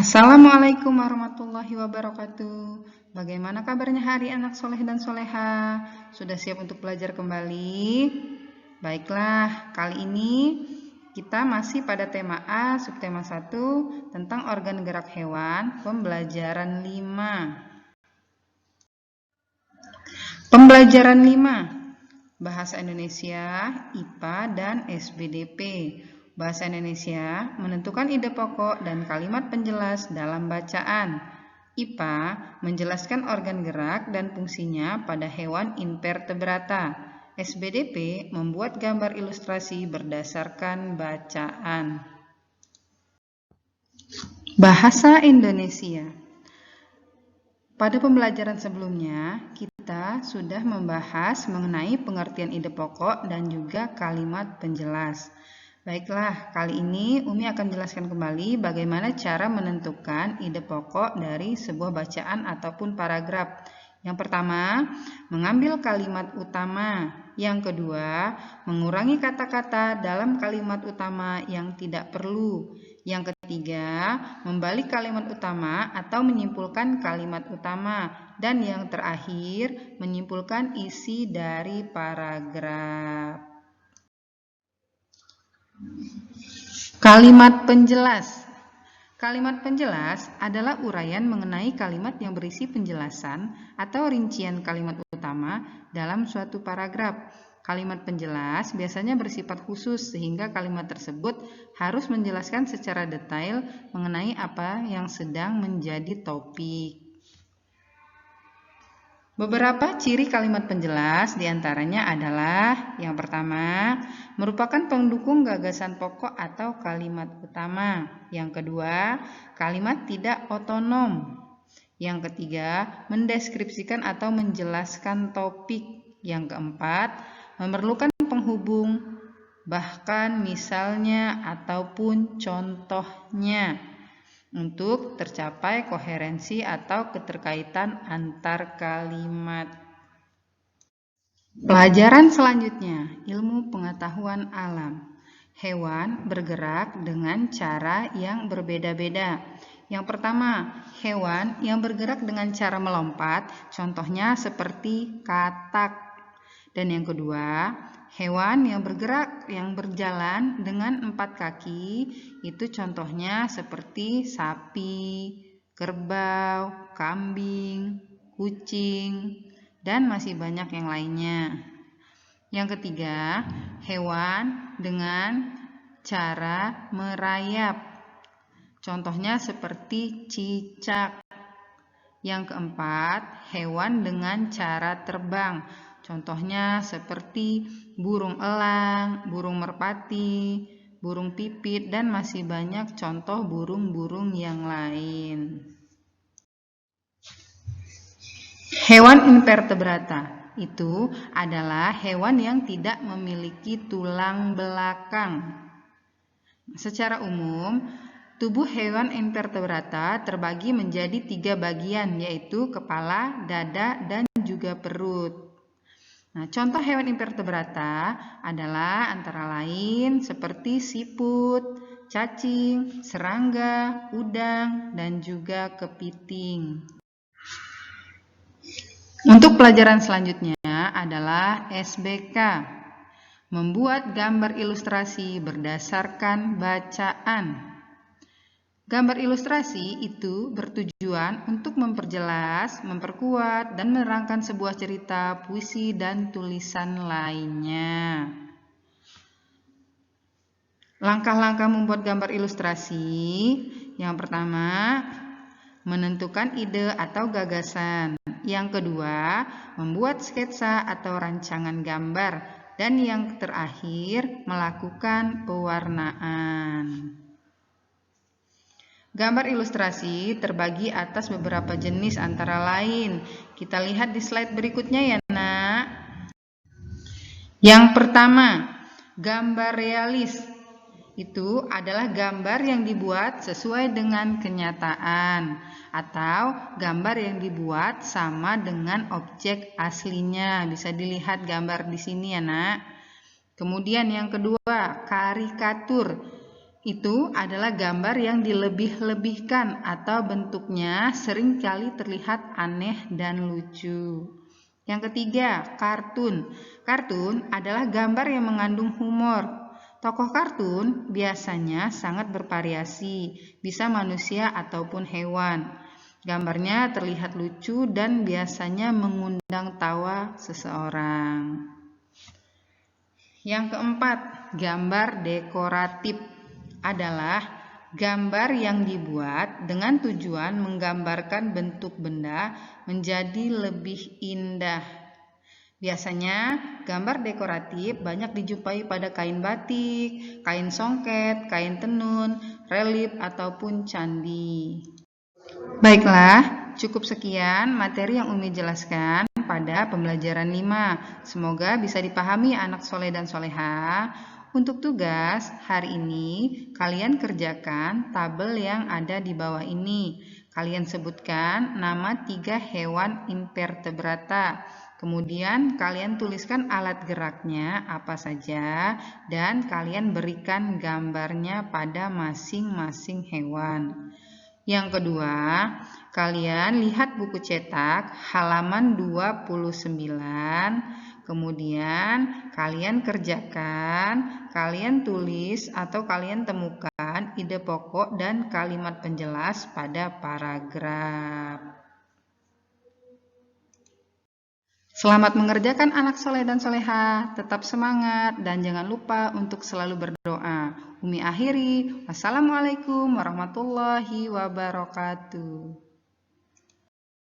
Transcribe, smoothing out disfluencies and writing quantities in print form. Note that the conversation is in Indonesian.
Assalamualaikum warahmatullahi wabarakatuh. Bagaimana kabarnya hari anak soleh dan soleha? Sudah siap untuk belajar kembali? Baiklah, kali ini kita masih pada tema A, subtema 1, tentang organ gerak hewan, pembelajaran 5. Pembelajaran 5, Bahasa Indonesia, IPA, dan SBDP. Bahasa Indonesia menentukan ide pokok dan kalimat penjelas dalam bacaan. IPA menjelaskan organ gerak dan fungsinya pada hewan invertebrata. SBDP membuat gambar ilustrasi berdasarkan bacaan. Bahasa Indonesia. Pada pembelajaran sebelumnya, kita sudah membahas mengenai pengertian ide pokok dan juga kalimat penjelas. Baiklah, kali ini Umi akan menjelaskan kembali bagaimana cara menentukan ide pokok dari sebuah bacaan ataupun paragraf. Yang pertama, mengambil kalimat utama. Yang kedua, mengurangi kata-kata dalam kalimat utama yang tidak perlu. Yang ketiga, membalik kalimat utama atau menyimpulkan kalimat utama. Dan yang terakhir, menyimpulkan isi dari paragraf. Kalimat penjelas. Kalimat penjelas adalah uraian mengenai kalimat yang berisi penjelasan atau rincian kalimat utama dalam suatu paragraf. Kalimat penjelas biasanya bersifat khusus sehingga kalimat tersebut harus menjelaskan secara detail mengenai apa yang sedang menjadi topik. Beberapa ciri kalimat penjelas diantaranya adalah yang pertama, merupakan pendukung gagasan pokok atau kalimat utama. Yang kedua, kalimat tidak otonom. Yang ketiga, mendeskripsikan atau menjelaskan topik. Yang keempat, memerlukan penghubung, bahkan misalnya ataupun contohnya, untuk tercapai koherensi atau keterkaitan antar kalimat. Pelajaran selanjutnya, ilmu pengetahuan alam. Hewan bergerak dengan cara yang berbeda-beda. Yang pertama, hewan yang bergerak dengan cara melompat, contohnya seperti katak. Dan yang kedua, hewan yang bergerak, yang berjalan dengan 4 kaki, itu contohnya seperti sapi, kerbau, kambing, kucing, dan masih banyak yang lainnya. Yang ketiga, hewan dengan cara merayap, contohnya seperti cicak. Yang keempat, hewan dengan cara terbang, contohnya seperti burung elang, burung merpati, burung pipit, dan masih banyak contoh burung-burung yang lain. Hewan invertebrata itu adalah hewan yang tidak memiliki tulang belakang. Secara umum, tubuh hewan invertebrata terbagi menjadi 3 bagian, yaitu kepala, dada, dan juga perut. Nah, contoh hewan invertebrata adalah antara lain seperti siput, cacing, serangga, udang, dan juga kepiting. Untuk pelajaran selanjutnya adalah SBK, membuat gambar ilustrasi berdasarkan bacaan. Gambar ilustrasi itu bertujuan untuk memperjelas, memperkuat, dan menerangkan sebuah cerita, puisi, dan tulisan lainnya. Langkah-langkah membuat gambar ilustrasi. Yang pertama, menentukan ide atau gagasan. Yang kedua, membuat sketsa atau rancangan gambar. Dan yang terakhir, melakukan pewarnaan. Gambar ilustrasi terbagi atas beberapa jenis antara lain. Kita lihat di slide berikutnya ya, Nak. Yang pertama, gambar realis. Itu adalah gambar yang dibuat sesuai dengan kenyataan atau gambar yang dibuat sama dengan objek aslinya. Bisa dilihat gambar di sini ya, Nak. Kemudian yang kedua, karikatur. itu adalah gambar yang dilebih-lebihkan atau bentuknya seringkali terlihat aneh dan lucu. Yang ketiga, kartun. Kartun adalah gambar yang mengandung humor. Tokoh kartun biasanya sangat bervariasi, bisa manusia ataupun hewan. Gambarnya terlihat lucu dan biasanya mengundang tawa seseorang. Yang keempat, gambar dekoratif adalah gambar yang dibuat dengan tujuan menggambarkan bentuk benda menjadi lebih indah. Biasanya, gambar dekoratif banyak dijumpai pada kain batik, kain songket, kain tenun, relief, ataupun candi. Baiklah, cukup sekian materi yang Umi jelaskan pada pembelajaran 5. Semoga bisa dipahami anak soleh dan soleha. Untuk tugas hari ini, kalian kerjakan tabel yang ada di bawah ini. Kalian sebutkan nama 3 hewan invertebrata. Kemudian kalian tuliskan alat geraknya apa saja dan kalian berikan gambarnya pada masing-masing hewan. Yang kedua, kalian lihat buku cetak halaman 29. Kemudian kalian kerjakan, kalian tulis atau kalian temukan ide pokok dan kalimat penjelas pada paragraf. Selamat mengerjakan anak soleh dan soleha, tetap semangat dan jangan lupa untuk selalu berdoa. Umi akhiri, wassalamualaikum warahmatullahi wabarakatuh.